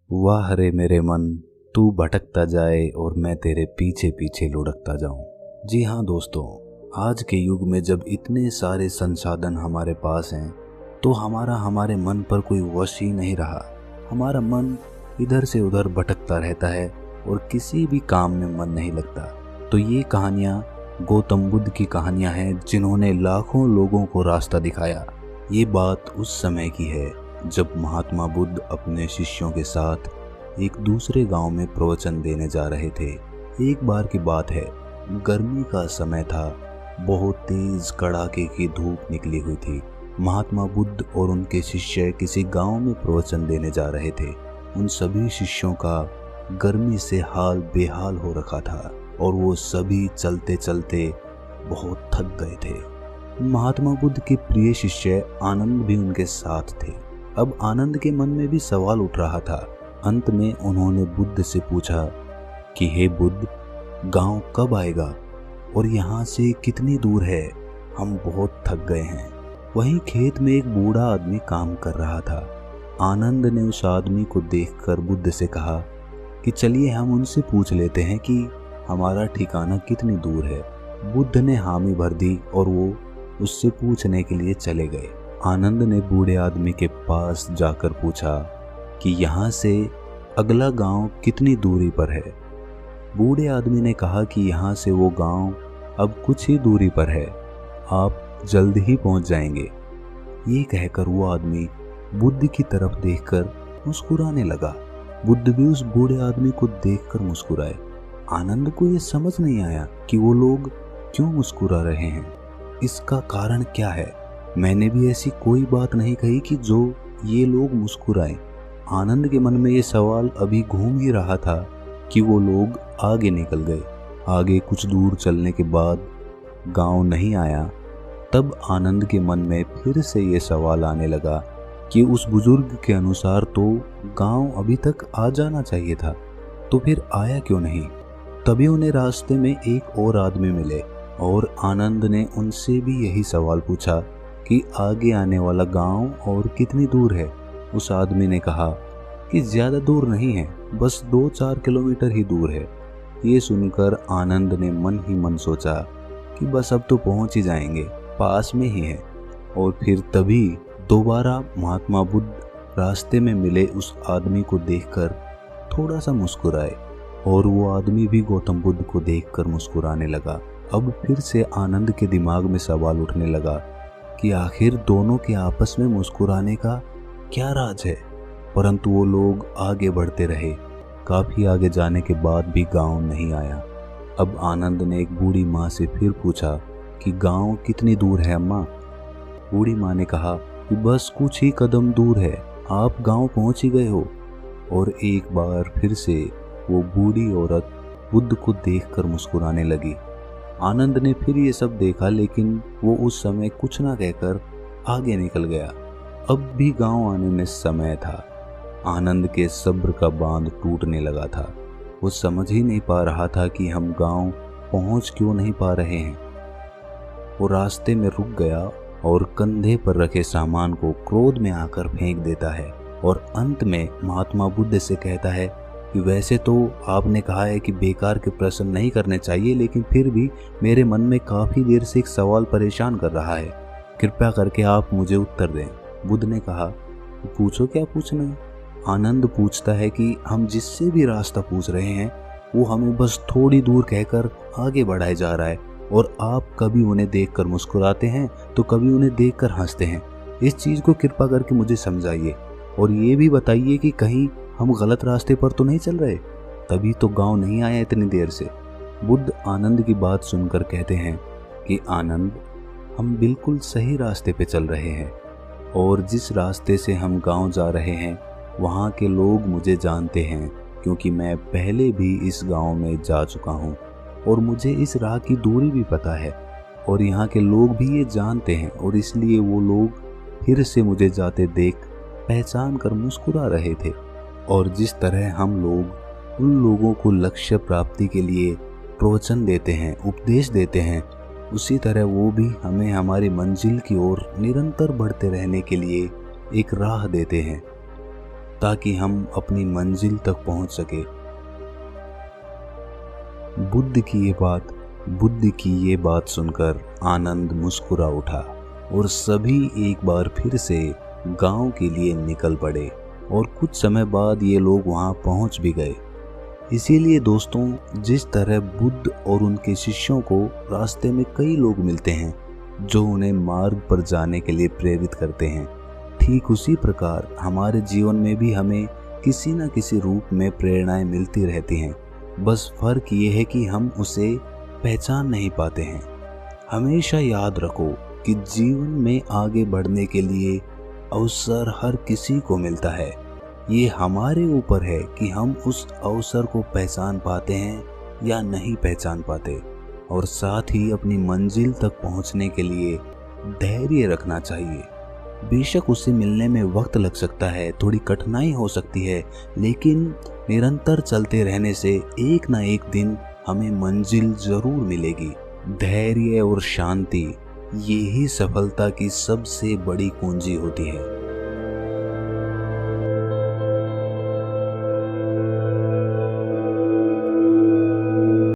वाह रे मेरे मन, तू भटकता जाए और मैं तेरे पीछे पीछे लुढ़कता जाऊं। जी हाँ दोस्तों, आज के युग में जब इतने सारे संसाधन हमारे पास हैं तो हमारे मन पर कोई वश ही नहीं रहा। हमारा मन इधर से उधर भटकता रहता है और किसी भी काम में मन नहीं लगता। तो ये कहानियाँ गौतम बुद्ध की कहानियाँ हैं जिन्होंने लाखों लोगों को रास्ता दिखाया। ये बात उस समय की है जब महात्मा बुद्ध अपने शिष्यों के साथ एक दूसरे गांव में प्रवचन देने जा रहे थे। एक बार की बात है, गर्मी का समय था, बहुत तेज कड़ाके की धूप निकली हुई थी। महात्मा बुद्ध और उनके शिष्य किसी गांव में प्रवचन देने जा रहे थे। उन सभी शिष्यों का गर्मी से हाल बेहाल हो रखा था और वो सभी चलते चलते बहुत थक गए थे। महात्मा बुद्ध के प्रिय शिष्य आनंद भी उनके साथ थे। अब आनंद के मन में भी सवाल उठ रहा था। अंत में उन्होंने बुद्ध से पूछा कि हे बुद्ध, गांव कब आएगा और यहाँ से कितनी दूर है? हम बहुत थक गए हैं। वहीं खेत में एक बूढ़ा आदमी काम कर रहा था। आनंद ने उस आदमी को देखकर बुद्ध से कहा कि चलिए हम उनसे पूछ लेते हैं कि हमारा ठिकाना कितनी दूर है। बुद्ध ने हामी भर दी और वो उससे पूछने के लिए चले गए। आनंद ने बूढ़े आदमी के पास जाकर पूछा कि यहाँ से अगला गांव कितनी दूरी पर है। बूढ़े आदमी ने कहा कि यहाँ से वो गांव अब कुछ ही दूरी पर है, आप जल्द ही पहुँच जाएंगे। ये कहकर वो आदमी बुद्ध की तरफ देखकर मुस्कुराने लगा। बुद्ध भी उस बूढ़े आदमी को देखकर मुस्कुराए। आनंद को ये समझ नहीं आया कि वो लोग क्यों मुस्कुरा रहे हैं, इसका कारण क्या है। मैंने भी ऐसी कोई बात नहीं कही कि जो ये लोग मुस्कुराएं। आनंद के मन में ये सवाल अभी घूम ही रहा था कि वो लोग आगे निकल गए। आगे कुछ दूर चलने के बाद गांव नहीं आया। तब आनंद के मन में फिर से ये सवाल आने लगा कि उस बुजुर्ग के अनुसार तो गांव अभी तक आ जाना चाहिए था, तो फिर आया क्यों नहीं। तभी उन्हें रास्ते में एक और आदमी मिले और आनंद ने उनसे भी यही सवाल पूछा कि आगे आने वाला गांव और कितनी दूर है। उस आदमी ने कहा कि ज़्यादा दूर नहीं है, बस 2-4 किलोमीटर ही दूर है। ये सुनकर आनंद ने मन ही मन सोचा कि बस अब तो पहुंच ही जाएंगे, पास में ही है। और फिर तभी दोबारा महात्मा बुद्ध रास्ते में मिले उस आदमी को देखकर थोड़ा सा मुस्कुराए और वो आदमी भी गौतम बुद्ध को देखकर मुस्कुराने लगा। अब फिर से आनंद के दिमाग में सवाल उठने लगा कि आखिर दोनों के आपस में मुस्कुराने का क्या राज है। परंतु वो लोग आगे बढ़ते रहे। काफी आगे जाने के बाद भी गांव नहीं आया। अब आनंद ने एक बूढ़ी माँ से फिर पूछा कि गांव कितनी दूर है अम्मा। बूढ़ी माँ ने कहा कि बस कुछ ही कदम दूर है, आप गांव पहुंच ही गए हो। और एक बार फिर से वो बूढ़ी औरत बुद्ध को देखकर मुस्कुराने लगी। आनंद ने फिर ये सब देखा, लेकिन वो उस समय कुछ ना कहकर आगे निकल गया। अब भी गांव आने में समय था। आनंद के सब्र का बांध टूटने लगा था। वो समझ ही नहीं पा रहा था कि हम गांव पहुंच क्यों नहीं पा रहे हैं। वो रास्ते में रुक गया और कंधे पर रखे सामान को क्रोध में आकर फेंक देता है और अंत में महात्मा बुद्ध से कहता है कि वैसे तो आपने कहा है कि बेकार के प्रश्न नहीं करने चाहिए, लेकिन फिर भी मेरे मन में काफ़ी देर से एक सवाल परेशान कर रहा है, कृपया करके आप मुझे उत्तर दें। बुद्ध ने कहा, पूछो क्या पूछना है। आनंद पूछता है कि हम जिससे भी रास्ता पूछ रहे हैं वो हमें बस थोड़ी दूर कहकर आगे बढ़ाए जा रहा है और आप कभी उन्हें देखकर मुस्कुराते हैं तो कभी उन्हें देखकर हंसते हैं। इस चीज़ को कृपया करके मुझे समझाइए और ये भी बताइए कि कहीं हम गलत रास्ते पर तो नहीं चल रहे, तभी तो गांव नहीं आया इतनी देर से। बुद्ध आनंद की बात सुनकर कहते हैं कि आनंद, हम बिल्कुल सही रास्ते पे चल रहे हैं और जिस रास्ते से हम गांव जा रहे हैं वहाँ के लोग मुझे जानते हैं, क्योंकि मैं पहले भी इस गांव में जा चुका हूँ और मुझे इस राह की दूरी भी पता है और यहाँ के लोग भी ये जानते हैं और इसलिए वो लोग फिर से मुझे जाते देख पहचान कर मुस्कुरा रहे थे। और जिस तरह हम लोग उन लोगों को लक्ष्य प्राप्ति के लिए प्रवचन देते हैं, उपदेश देते हैं, उसी तरह वो भी हमें हमारी मंजिल की ओर निरंतर बढ़ते रहने के लिए एक राह देते हैं। ताकि हम अपनी मंजिल तक पहुंच सके। बुद्ध की ये बात सुनकर आनंद मुस्कुरा उठा और सभी एक बार फिर से गांव के लिए निकल पड़े और कुछ समय बाद ये लोग वहां पहुंच भी गए। इसीलिए दोस्तों, जिस तरह बुद्ध और उनके शिष्यों को रास्ते में कई लोग मिलते हैं जो उन्हें मार्ग पर जाने के लिए प्रेरित करते हैं, ठीक उसी प्रकार हमारे जीवन में भी हमें किसी न किसी रूप में प्रेरणाएं मिलती रहती हैं। बस फर्क ये है कि हम उसे पहचान नहीं पाते हैं। हमेशा याद रखो कि जीवन में आगे बढ़ने के लिए अवसर हर किसी को मिलता है। ये हमारे ऊपर है कि हम उस अवसर को पहचान पाते हैं या नहीं पहचान पाते। और साथ ही अपनी मंजिल तक पहुंचने के लिए धैर्य रखना चाहिए। बेशक उसे मिलने में वक्त लग सकता है, थोड़ी कठिनाई हो सकती है, लेकिन निरंतर चलते रहने से एक ना एक दिन हमें मंजिल जरूर मिलेगी। धैर्य और शांति, यही सफलता की सबसे बड़ी कुंजी होती है।